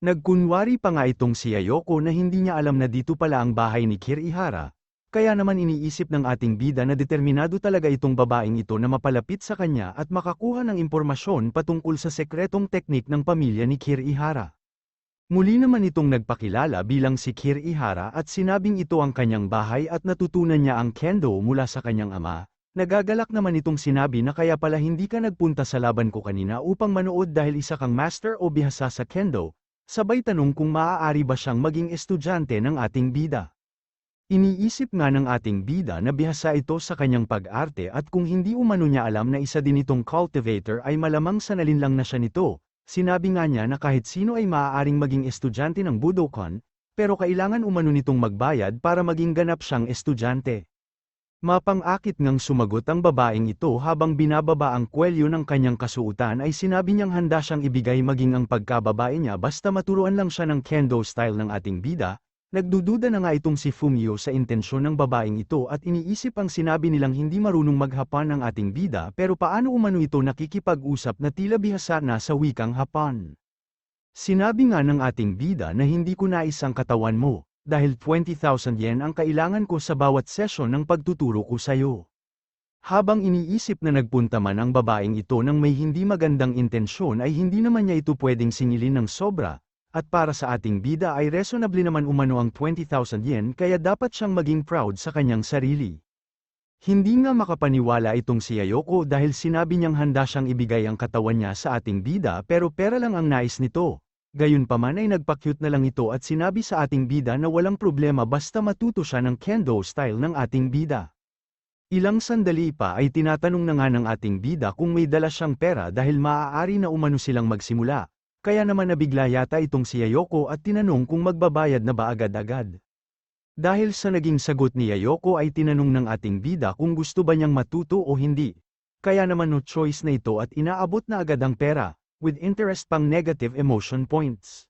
Nagkunwari pa nga itong si Ayoko na hindi niya alam na dito pala ang bahay ni Kirihara, kaya naman iniisip ng ating bida na determinado talaga itong babaeng ito na mapalapit sa kanya at makakuha ng impormasyon patungkol sa sekretong teknik ng pamilya ni Kirihara. Muli naman itong nagpakilala bilang si Kirihara at sinabing ito ang kanyang bahay at natutunan niya ang kendo mula sa kanyang ama. Nagagalak naman itong sinabi na kaya pala hindi ka nagpunta sa laban ko kanina upang manood dahil isa kang master o bihasa sa kendo, sabay tanong kung maaari ba siyang maging estudyante ng ating bida. Iniisip nga ng ating bida na bihasa ito sa kanyang pag-arte at kung hindi umano niya alam na isa din itong cultivator ay malamang sanalin lang na siya nito. Sinabi nga niya na kahit sino ay maaaring maging estudyante ng Budokan, pero kailangan umano nitong magbayad para maging ganap siyang estudyante. Mapang-akit ngang sumagot ang babaeng ito habang binababa ang kwelyo ng kanyang kasuotan ay sinabi niyang handa siyang ibigay maging ang pagkababae niya basta maturuan lang siya ng kendo style ng ating bida. Nagdududa na nga itong si Fumio sa intensyon ng babaeng ito at iniisip ang sinabi nilang hindi marunong maghapan ng ating bida pero paano umano ito nakikipag-usap na tila bihasa na sa wikang Hapan. Sinabi nga ng ating bida na hindi ko nais ang katawan mo. Dahil 20,000 yen ang kailangan ko sa bawat sesyon ng pagtuturo ko sa'yo. Habang iniisip na nagpunta man ang babaeng ito ng may hindi magandang intensyon ay hindi naman niya ito pwedeng singilin ng sobra, at para sa ating bida ay reasonable naman umano ang 20,000 yen kaya dapat siyang maging proud sa kanyang sarili. Hindi nga makapaniwala itong si Ayoko dahil sinabi niyang handa siyang ibigay ang katawan niya sa ating bida pero pera lang ang nais nito. Gayunpaman ay nagpa-cute na lang ito at sinabi sa ating bida na walang problema basta matuto siya ng kendo style ng ating bida. Ilang sandali pa ay tinatanong na nga ng ating bida kung may dala siyang pera dahil maaari na umano silang magsimula, kaya naman nabigla yata itong si Ayoko at tinanong kung magbabayad na ba agad-agad. Dahil sa naging sagot ni Ayoko ay tinanong ng ating bida kung gusto ba niyang matuto o hindi, kaya naman no choice na ito at inaabot na agad ang pera. With interest pang negative emotion points.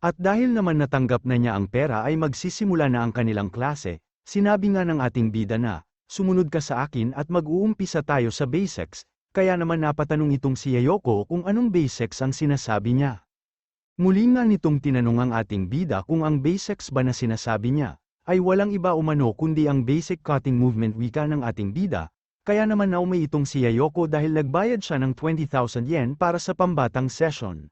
At dahil naman natanggap na niya ang pera ay magsisimula na ang kanilang klase, sinabi nga ng ating bida na, sumunod ka sa akin at mag-uumpisa tayo sa basics, kaya naman napatanong itong si Ayoko kung anong basics ang sinasabi niya. Muli nga nitong tinanong ang ating bida kung ang basics ba na sinasabi niya, ay walang iba umano kundi ang basic cutting movement wika ng ating bida. Kaya naman naumay itong si Ayoko dahil nagbayad siya ng 20,000 yen para sa pambatang session.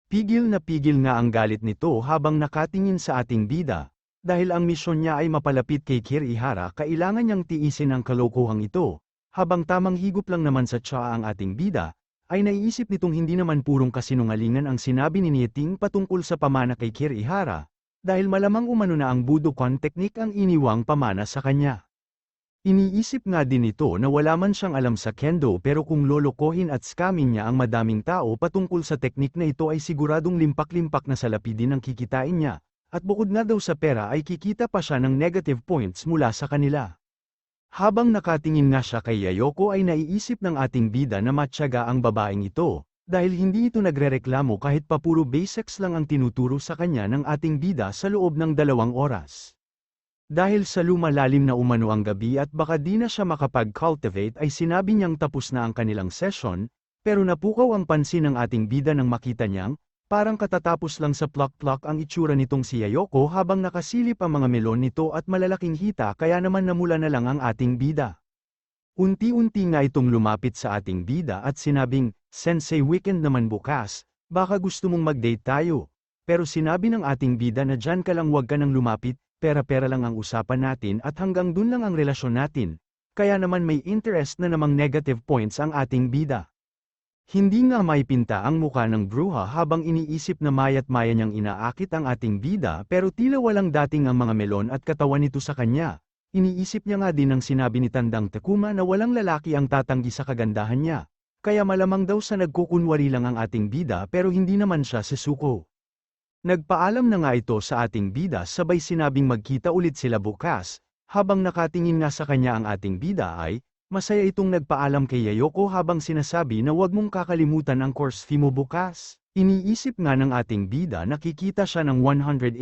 Pigil na pigil nga ang galit nito habang nakatingin sa ating bida, dahil ang misyon niya ay mapalapit kay Kirihara kailangan niyang tiisin ang kalokohang ito, habang tamang higop lang naman sa tsa ang ating bida, ay naiisip nitong hindi naman purong kasinungalingan ang sinabi ni Nieting patungkol sa pamana kay Kirihara, dahil malamang umano na ang Budokan teknik ang iniwang pamana sa kanya. Iniisip nga din ito na wala man siyang alam sa kendo pero kung lolokohin at scamming niya ang madaming tao patungkol sa teknik na ito ay siguradong limpak-limpak na salapi din ang kikitain niya, at bukod nga daw sa pera ay kikita pa siya ng negative points mula sa kanila. Habang nakatingin nga siya kay Ayoko ay naiisip ng ating bida na matyaga ang babaeng ito, dahil hindi ito nagrereklamo kahit pa puro basics lang ang tinuturo sa kanya ng ating bida sa loob ng 2 oras. Dahil sa lumalalim na umano ang gabi at baka di na siya makapag-cultivate ay sinabi niyang tapos na ang kanilang session, pero napukaw ang pansin ng ating bida nang makita niyang, parang katatapos lang sa plak-plak ang itsura nitong si Ayoko habang nakasilip ang mga melon nito at malalaking hita kaya naman namula na lang ang ating bida. Unti-unti nga itong lumapit sa ating bida at sinabing, Sensei weekend naman bukas, baka gusto mong mag-date tayo. Pero sinabi ng ating bida na dyan ka lang wag ka nang lumapit. Pera-pera lang ang usapan natin at hanggang dun lang ang relasyon natin, kaya naman may interest na namang negative points ang ating bida. Hindi nga maipinta ang muka ng bruha habang iniisip na mayat-maya niyang inaakit ang ating bida pero tila walang dating ang mga melon at katawan nito sa kanya. Iniisip niya nga din ang sinabi ni Tandang Takuma na walang lalaki ang tatanggi sa kagandahan niya, kaya malamang daw sa nagkukunwari lang ang ating bida pero hindi naman siya sesuko. Nagpaalam na nga ito sa ating bida sabay sinabing magkita ulit sila bukas, habang nakatingin nga sa kanya ang ating bida ay, masaya itong nagpaalam kay Ayoko habang sinasabi na wag mong kakalimutan ang course fee mo bukas. Iniisip nga ng ating bida na kikita siya ng $180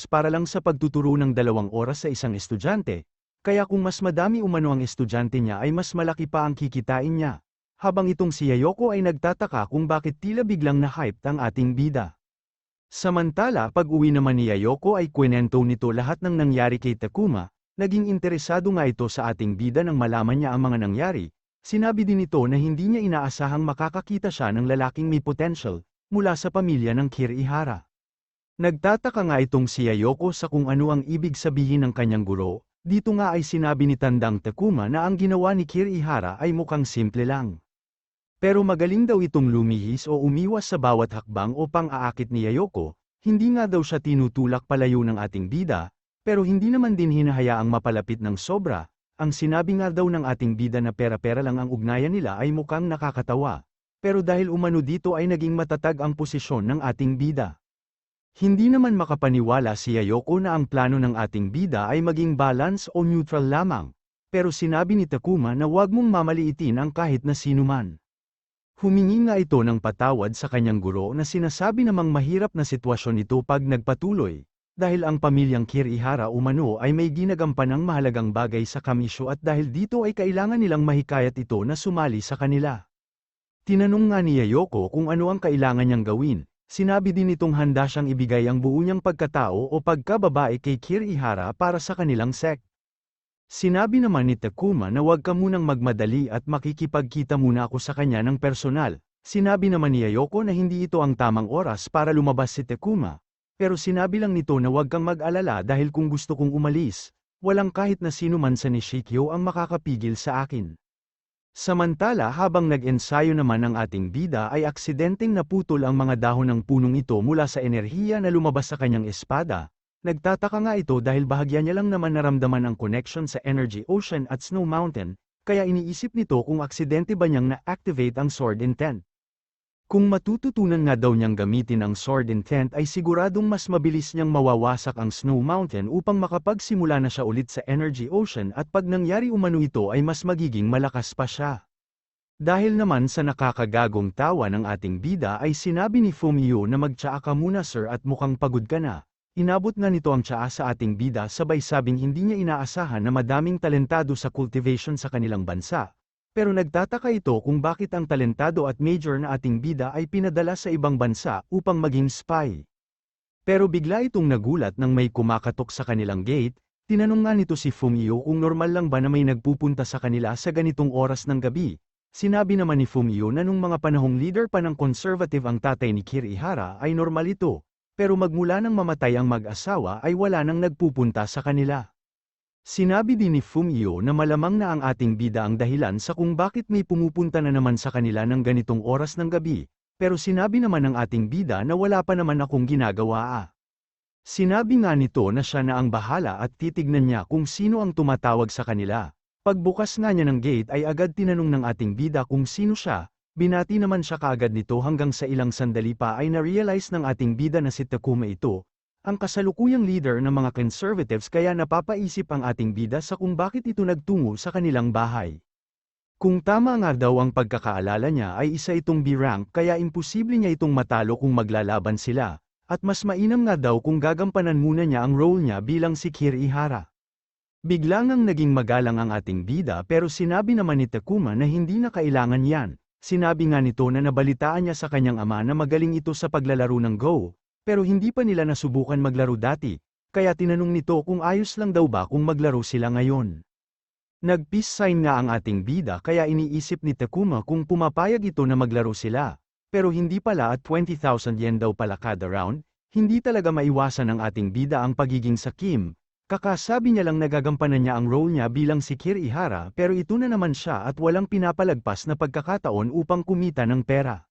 para lang sa pagtuturo ng 2 oras sa isang estudyante, kaya kung mas madami umano ang estudyante niya ay mas malaki pa ang kikitain niya. Habang itong si Ayoko ay nagtataka kung bakit tila biglang na-hyped ang ating bida. Samantala pag-uwi naman ni Yayoko ay kwento nito lahat ng nangyari kay Takuma, naging interesado nga ito sa ating bida nang malaman niya ang mga nangyari. Sinabi din nito na hindi niya inaasahang makakakita siya ng lalaking may potential, mula sa pamilya ng Kirihara. Nagtataka nga itong si Yayoko sa kung ano ang ibig sabihin ng kanyang guro, dito nga ay sinabi ni Tandang Takuma na ang ginawa ni Kirihara ay mukhang simple lang. Pero magaling daw itong lumihis o umiwas sa bawat hakbang o pang-aakit ni Yayoko, hindi nga daw siya tinutulak palayo ng ating bida, pero hindi naman din hinahayaang mapalapit ng sobra. Ang sinabi nga daw ng ating bida na pera-pera lang ang ugnayan nila ay mukhang nakakatawa. Pero dahil umano dito ay naging matatag ang posisyon ng ating bida. Hindi naman makapaniwala si Yayoko na ang plano ng ating bida ay maging balance o neutral lamang. Pero sinabi ni Takuma na huwag mong mamaliitin ang kahit na sino man. Humingi nga ito ng patawad sa kanyang guro na sinasabi namang mahirap na sitwasyon ito pag nagpatuloy, dahil ang pamilyang Kirihara umano ay may ginagampanang mahalagang bagay sa kamisyo at dahil dito ay kailangan nilang mahikayat ito na sumali sa kanila. Tinanong nga ni Yayoko kung ano ang kailangan niyang gawin, sinabi din nitong handa siyang ibigay ang buo niyang pagkatao o pagkababae kay Kirihara para sa kanilang sect. Sinabi naman ni Takuma na huwag ka munang magmadali at makikipagkita muna ako sa kanya ng personal. Sinabi naman ni Yayoko na hindi ito ang tamang oras para lumabas si Takuma. Pero sinabi lang nito na huwag kang mag-alala dahil kung gusto kong umalis, walang kahit na sino man sa Nishikyo ang makakapigil sa akin. Samantala habang nag-ensayo naman ang ating bida ay aksidenteng naputol ang mga dahon ng punong ito mula sa enerhiya na lumabas sa kanyang espada. Nagtataka nga ito dahil bahagya niya lang naman naramdaman ang connection sa Energy Ocean at Snow Mountain, kaya iniisip nito kung aksidente ba niyang na-activate ang Sword Intent. Kung matututunan nga daw niyang gamitin ang Sword Intent ay siguradong mas mabilis niyang mawawasak ang Snow Mountain upang makapagsimula na siya ulit sa Energy Ocean at pag nangyari umano ito ay mas magiging malakas pa siya. Dahil naman sa nakakagagong tawa ng ating bida ay sinabi ni Fumio na magtsaa ka muna sir at mukhang pagod ka na. Inabot nga nito ang tsaa sa ating bida sabay sabing hindi niya inaasahan na madaming talentado sa cultivation sa kanilang bansa. Pero nagtataka ito kung bakit ang talentado at major na ating bida ay pinadala sa ibang bansa upang maging spy. Pero bigla itong nagulat nang may kumakatok sa kanilang gate, tinanong nga nito si Fumio kung normal lang ba na may nagpupunta sa kanila sa ganitong oras ng gabi. Sinabi naman ni Fumio na nung mga panahong leader pa ng conservative ang tatay ni Kirihara ay normal ito. Pero magmula nang mamatay ang mag-asawa ay wala nang nagpupunta sa kanila. Sinabi din ni Fumio na malamang na ang ating bida ang dahilan sa kung bakit may pumupunta na naman sa kanila ng ganitong oras ng gabi, pero sinabi naman ng ating bida na wala pa naman akong ginagawa. Sinabi nga nito na siya na ang bahala at titignan niya kung sino ang tumatawag sa kanila. Pagbukas nga niya ng gate ay agad tinanong ng ating bida kung sino siya. Binati naman siya kaagad nito hanggang sa ilang sandali pa ay na-realize ng ating bida na si Takuma ito, ang kasalukuyang leader ng mga conservatives kaya napapaisip ang ating bida sa kung bakit ito nagtungo sa kanilang bahay. Kung tama nga daw ang pagkakaalala niya ay isa itong B-rank kaya imposible niya itong matalo kung maglalaban sila, at mas mainam nga daw kung gagampanan muna niya ang role niya bilang si Kirihara. Biglang ang naging magalang ang ating bida pero sinabi naman ni Takuma na hindi na kailangan yan. Sinabi nga nito na nabalitaan niya sa kanyang ama na magaling ito sa paglalaro ng Go, pero hindi pa nila nasubukan maglaro dati, kaya tinanong nito kung ayos lang daw ba kung maglaro sila ngayon. Nag-peace sign nga ang ating bida kaya iniisip ni Takuma kung pumapayag ito na maglaro sila, pero hindi pala at 20,000 yen daw pala kada round, hindi talaga maiwasan ng ating bida ang pagiging sakim. Kakasabi niya lang nagagampanan niya ang role niya bilang si Kirihara pero ito na naman siya at walang pinapalagpas na pagkakataon upang kumita ng pera.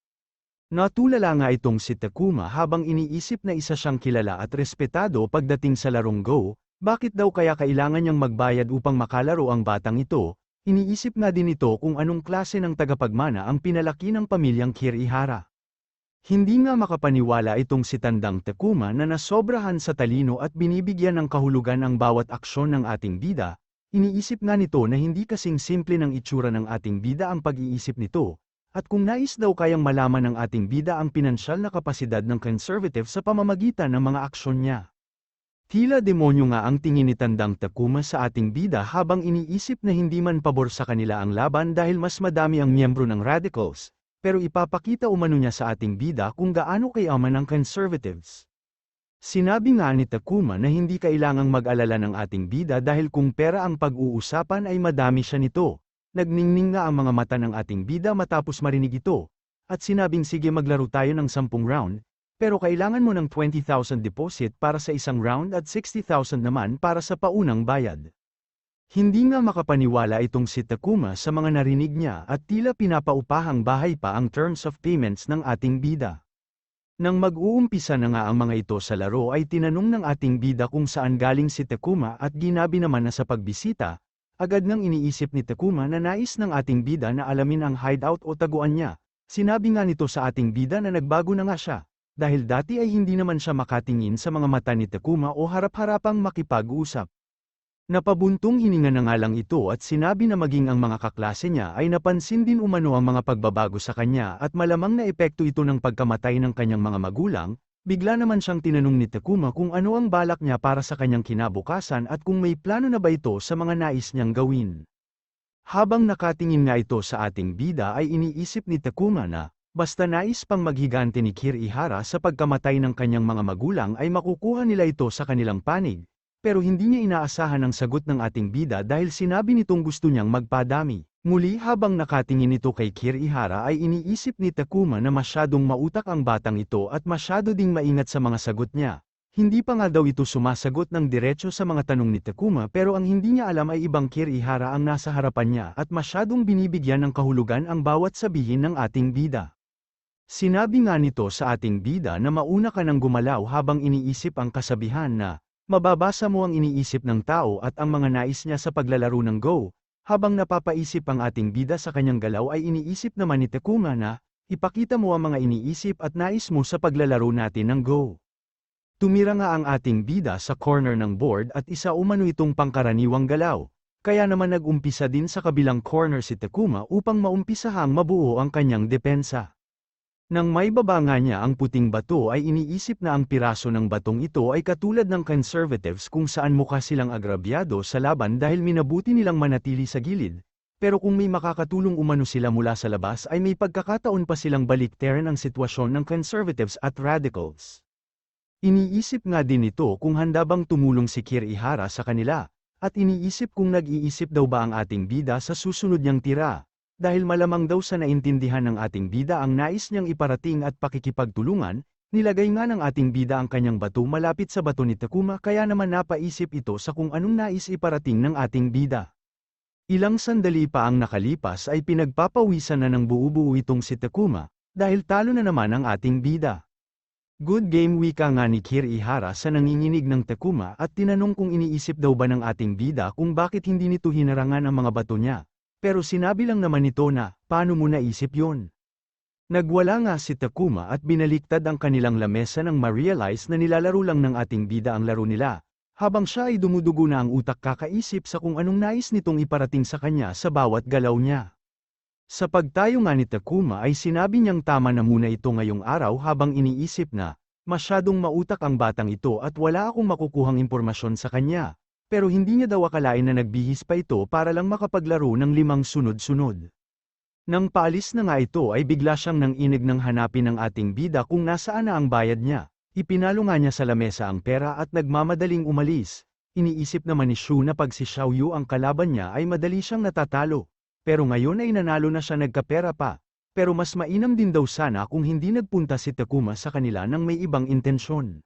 Natulala nga itong si Takuma habang iniisip na isa siyang kilala at respetado pagdating sa larong Go, bakit daw kaya kailangan niyang magbayad upang makalaro ang batang ito, iniisip nga din ito kung anong klase ng tagapagmana ang pinalaki ng pamilyang Kirihara. Hindi nga makapaniwala itong si Tandang Takuma na nasobrahan sa talino at binibigyan ng kahulugan ang bawat aksyon ng ating bida, iniisip nga nito na hindi kasing simple ng itsura ng ating bida ang pag-iisip nito, at kung nais daw kayang malaman ng ating bida ang pinansyal na kapasidad ng conservative sa pamamagitan ng mga aksyon niya. Tila demonyo nga ang tingin ni Tandang Takuma sa ating bida habang iniisip na hindi man pabor sa kanila ang laban dahil mas madami ang miyembro ng radicals. Pero ipapakita umano niya sa ating bida kung gaano kayaman ang conservatives. Sinabi nga ni Takuma na hindi kailangang mag-alala ng ating bida dahil kung pera ang pag-uusapan ay madami siya nito. Nagningning nga ang mga mata ng ating bida matapos marinig ito. At sinabing sige maglaro tayo ng 10 round, pero kailangan mo ng 20,000 deposit para sa isang round at 60,000 naman para sa paunang bayad. Hindi nga makapaniwala itong si Takuma sa mga narinig niya at tila pinapaupahang bahay pa ang terms of payments ng ating bida. Nang mag-uumpisa na nga ang mga ito sa laro ay tinanong ng ating bida kung saan galing si Takuma at ginabi naman na sa pagbisita, agad nang iniisip ni Takuma na nais ng ating bida na alamin ang hideout o taguan niya. Sinabi nga nito sa ating bida na nagbago na nga siya, dahil dati ay hindi naman siya makatingin sa mga mata ni Takuma o harap-harapang makipag-usap. Napabuntong hininga na nga lang ito at sinabi na maging ang mga kaklase niya ay napansin din umano ang mga pagbabago sa kanya at malamang na epekto ito ng pagkamatay ng kanyang mga magulang. Bigla naman siyang tinanong ni Takuma kung ano ang balak niya para sa kanyang kinabukasan at kung may plano na ba ito sa mga nais niyang gawin. Habang nakatingin nga ito sa ating bida ay iniisip ni Takuma na, basta nais pang maghigante ni Kirihara sa pagkamatay ng kanyang mga magulang ay makukuha nila ito sa kanilang panig. Pero hindi niya inaasahan ang sagot ng ating bida dahil sinabi nitong gusto niyang magpadami. Muli habang nakatingin ito kay Kirihara ay iniisip ni Takuma na masyadong mautak ang batang ito at masyado ding maingat sa mga sagot niya. Hindi pa nga daw ito sumasagot ng diretso sa mga tanong ni Takuma pero ang hindi niya alam ay ibang Kirihara ang nasa harapan niya at masyadong binibigyan ng kahulugan ang bawat sabihin ng ating bida. Sinabi nga nito sa ating bida na mauna ka nang gumalaw habang iniisip ang kasabihan na, mababasa mo ang iniisip ng tao at ang mga nais niya sa paglalaro ng Go. Habang napapaisip ang ating bida sa kanyang galaw ay iniisip naman ni Takuma na, ipakita mo ang mga iniisip at nais mo sa paglalaro natin ng Go. Tumira nga ang ating bida sa corner ng board at isa umano itong pangkaraniwang galaw. Kaya naman nag-umpisa din sa kabilang corner si Takuma upang maumpisahang mabuo ang kanyang depensa. Nang may baba nga niya ang puting bato ay iniisip na ang piraso ng batong ito ay katulad ng conservatives kung saan mukha silang agrabyado sa laban dahil minabuti nilang manatili sa gilid, pero kung may makakatulong umano sila mula sa labas ay may pagkakataon pa silang baliktarin ang sitwasyon ng conservatives at radicals. Iniisip nga din ito kung handa bang tumulong si Kirihara sa kanila, at iniisip kung nag-iisip daw ba ang ating bida sa susunod niyang tira. Dahil malamang daw sa naintindihan ng ating bida ang nais niyang iparating at pakikipagtulungan, nilagay nga ng ating bida ang kanyang bato malapit sa bato ni Takuma kaya naman napaisip ito sa kung anong nais iparating ng ating bida. Ilang sandali pa ang nakalipas ay pinagpapawisan na ng buo-buo itong si Takuma, dahil talo na naman ang ating bida. Good game wika nga ni Kirihara sa nanginginig ng Takuma at tinanong kung iniisip daw ba ng ating bida kung bakit hindi nito hinarangan ang mga bato niya. Pero sinabi lang naman nito na, paano mo naisip yun? Nagwala nga si Takuma at binaliktad ang kanilang lamesa nang ma-realize na nilalaro lang ng ating bida ang laro nila, habang siya ay dumudugo na ang utak kakaisip sa kung anong nais nitong iparating sa kanya sa bawat galaw niya. Sa pagtayo nga ni Takuma ay sinabi niyang tama na muna ito ngayong araw habang iniisip na, masyadong mautak ang batang ito at wala akong makukuhang impormasyon sa kanya. Pero hindi niya daw akalain na nagbihis pa ito para lang makapaglaro ng 5 sunod-sunod. Nang paalis na nga ito ay bigla siyang nanginig ng hanapin ng ating bida kung nasaan na ang bayad niya. Ipinalo nga niya sa lamesa ang pera at nagmamadaling umalis. Iniisip naman ni Shu na pag si Xiaoyu ang kalaban niya ay madali siyang natatalo. Pero ngayon ay nanalo na siya nagkapera pa. Pero mas mainam din daw sana kung hindi nagpunta si Takuma sa kanila nang may ibang intensyon.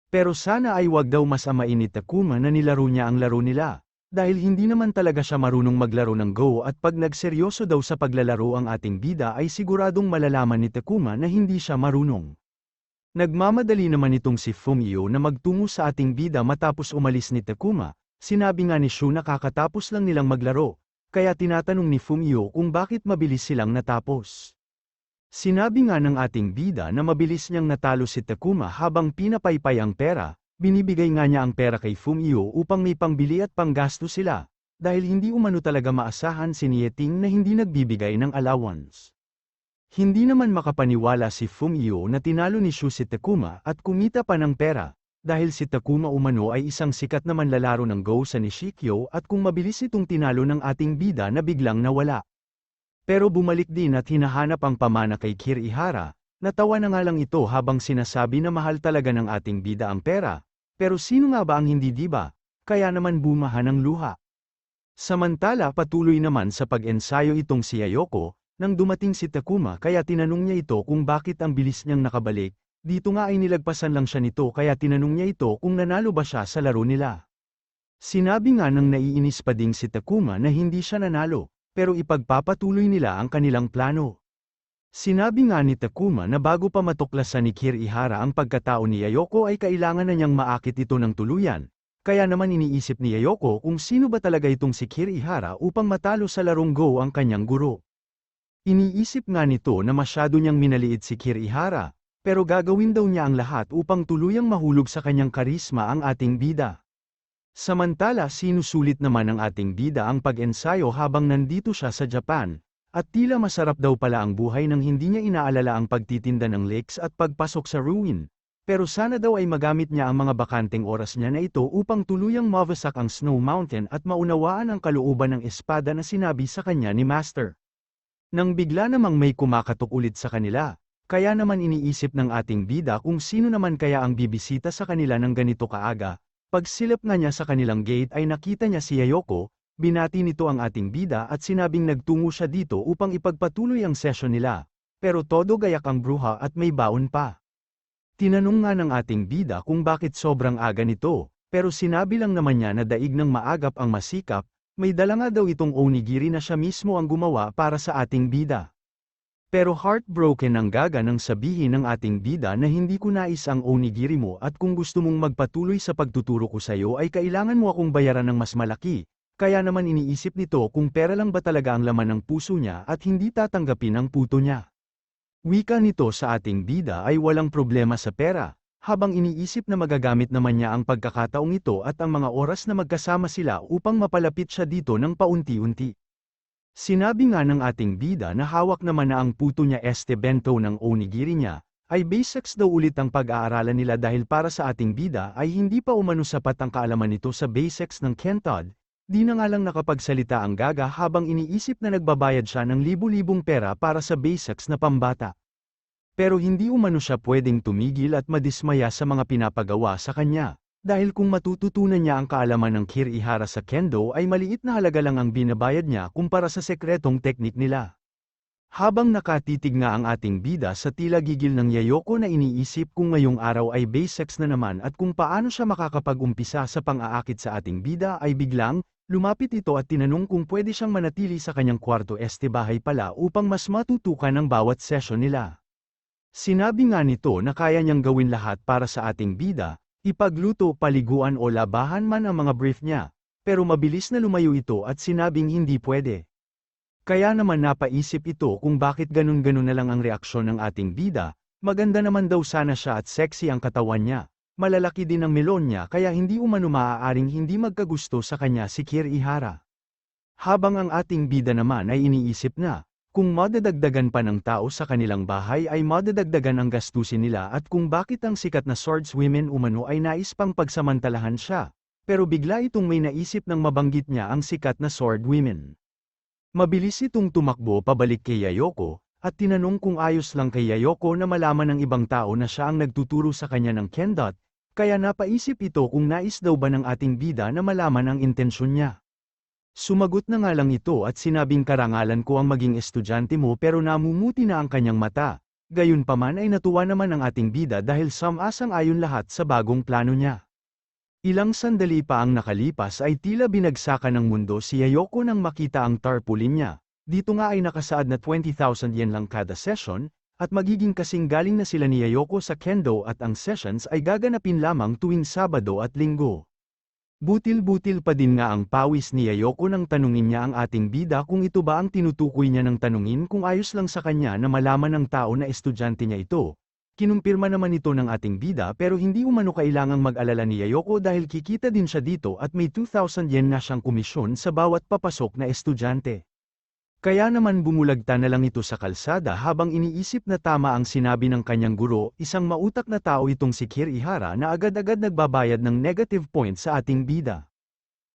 Pero sana ay wag daw masamain ni Takuma na nilaro niya ang laro nila, dahil hindi naman talaga siya marunong maglaro ng Go at pag nagseryoso daw sa paglalaro ang ating bida ay siguradong malalaman ni Takuma na hindi siya marunong. Nagmamadali naman itong si Fumio na magtungo sa ating bida matapos umalis ni Takuma, sinabi nga ni Shu na kakatapos lang nilang maglaro, kaya tinatanong ni Fumio kung bakit mabilis silang natapos. Sinabi nga ng ating bida na mabilis niyang natalo si Takuma habang pinapaypay ang pera, binibigay nga niya ang pera kay Fumio upang may pangbili at panggasto sila, dahil hindi umano talaga maasahan si Nieting na hindi nagbibigay ng allowance. Hindi naman makapaniwala si Fumio na tinalo ni Shu si Takuma at kumita pa ng pera, dahil si Takuma umano ay isang sikat na manlalaro ng Go sa Nishikyo at kung mabilis itong tinalo ng ating bida na biglang nawala. Pero bumalik din at hinahanap ang pamana kay Kirihara, Natawa na nga lang ito habang sinasabi na mahal talaga ng ating bida ang pera. Pero sino nga ba ang hindi diba? Kaya naman bumaha ng luha. Samantala patuloy naman sa pag-ensayo itong si Ayoko, nang dumating si Takuma kaya tinanong niya ito kung bakit ang bilis niyang nakabalik, dito nga ay nilagpasan lang siya nito kaya tinanong niya ito kung nanalo ba siya sa laro nila. Sinabi nga ng naiinis pa ding si Takuma na hindi siya nanalo, pero ipagpapatuloy nila ang kanilang plano. Sinabi nga ni Takuma na bago pa matuklasan ni Kirihara ang pagkatao ni Ayoko ay kailangan na niyang maakit ito ng tuluyan, kaya naman iniisip ni Ayoko kung sino ba talaga itong si Kirihara upang matalo sa larong Go ang kanyang guro. Iniisip nga nito na masyado niyang minaliit si Kirihara, pero gagawin daw niya ang lahat upang tuluyang mahulog sa kanyang karisma ang ating bida. Samantala sinusulit naman ng ating bida ang pag-ensayo habang nandito siya sa Japan. At tila masarap daw pala ang buhay nang hindi niya inaalala ang pagtitinda ng lakes at pagpasok sa ruin. Pero sana daw ay magamit niya ang mga bakanteng oras niya na ito upang tuluyang mawasak ang Snow Mountain at maunawaan ang kalooban ng espada na sinabi sa kanya ni Master. Nang bigla namang may kumakatok ulit sa kanila, kaya naman iniisip ng ating bida kung sino naman kaya ang bibisita sa kanila ng ganito kaaga. Pagsilip nga niya sa kanilang gate ay nakita niya si Ayoko. Binati nito ang ating bida at sinabing nagtungo siya dito upang ipagpatuloy ang session nila. Pero todo gayak ang bruha at may baon pa. Tinanong nga ng ating bida kung bakit sobrang aga nito, pero sinabi lang naman niya na daig ng maagap ang masikap, may dala nga daw itong onigiri na siya mismo ang gumawa para sa ating bida. Pero heartbroken ang gaga nang sabihin ng ating bida na hindi ko nais ang onigiri mo at kung gusto mong magpatuloy sa pagtuturo ko sa iyo ay kailangan mo akong bayaran ng mas malaki. Kaya naman iniisip nito kung pera lang ba talaga ang laman ng puso niya at hindi tatanggapin ang puto niya. Wika nito sa ating bida ay walang problema sa pera, habang iniisip na magagamit naman niya ang pagkakataong ito at ang mga oras na magkasama sila upang mapalapit siya dito ng paunti-unti. Sinabi nga ng ating bida na hawak naman na ang puto niya bento ng onigiri niya, ay basics daw ulit ang pag-aaralan nila dahil para sa ating bida ay hindi pa umano sapat ang kaalaman nito sa basics ng Kentod. Di na nga lang nakapagsalita ang gaga habang iniisip na nagbabayad siya ng libu-libong pera para sa basics na pambata. Pero hindi umano siya pwedeng tumigil at madismaya sa mga pinapagawa sa kanya, dahil kung matututunan niya ang kaalaman ng Kirihara sa Kendo ay maliit na halaga lang ang binabayad niya kumpara sa sekretong teknik nila. Habang nakatitig nga ang ating bida sa tila gigil ng Yayoko na iniisip kung ngayong araw ay basics na naman at kung paano siya makakapag-umpisa sa pang-aakit sa ating bida ay biglang, lumapit ito at tinanong kung pwede siyang manatili sa kanyang kwarto bahay pala upang mas matutukan ang bawat session nila. Sinabi nga nito na kaya niyang gawin lahat para sa ating bida, ipagluto, paliguan o labahan man ang mga brief niya, pero mabilis na lumayo ito at sinabing hindi pwede. Kaya naman napaisip ito kung bakit ganun-ganun na lang ang reaksyon ng ating bida, maganda naman daw sana siya at sexy ang katawan niya. Malalaki din ang melon niya kaya hindi umano maaaring hindi magkagusto sa kanya si Kirihara. Habang ang ating bida naman ay iniisip na, kung madadagdagan pa ng tao sa kanilang bahay ay madadagdagan ang gastusin nila at kung bakit ang sikat na swordswomen umano ay nais pang pagsamantalahan siya, pero bigla itong may naisip nang mabanggit niya ang sikat na swordwomen. Mabilis itong tumakbo pabalik kay Yayoko, at tinanong kung ayos lang kay Yayoko na malaman ng ibang tao na siya ang nagtuturo sa kanya ng Kendot, kaya napaisip ito kung nais daw ba ng ating bida na malaman ang intensyon niya. Sumagot na nga lang ito at sinabing karangalan ko ang maging estudyante mo pero namumuti na ang kanyang mata, gayunpaman ay natuwa naman ang ating bida dahil sam-asang-ayon lahat sa bagong plano niya. Ilang sandali pa ang nakalipas ay tila binagsakan ng mundo si Yayoko nang makita ang tarpaulin niya. Dito nga ay nakasaad na 20,000 yen lang kada session, at magiging kasing galing na sila ni Yayoko sa Kendo at ang sessions ay gaganapin lamang tuwing Sabado at Linggo. Butil-butil pa din nga ang pawis ni Yayoko nang tanungin niya ang ating bida kung ito ba ang tinutukoy niya ng tanungin kung ayos lang sa kanya na malaman ng tao na estudyante niya ito. Kinumpirma naman ito ng ating bida pero hindi umano kailangang mag-alala ni Yayoko dahil kikita din siya dito at may 2,000 yen na siyang komisyon sa bawat papasok na estudyante. Kaya naman bumulagta na lang ito sa kalsada habang iniisip na tama ang sinabi ng kanyang guro, isang mautak na tao itong si Kirihara na agad-agad nagbabayad ng negative points sa ating bida.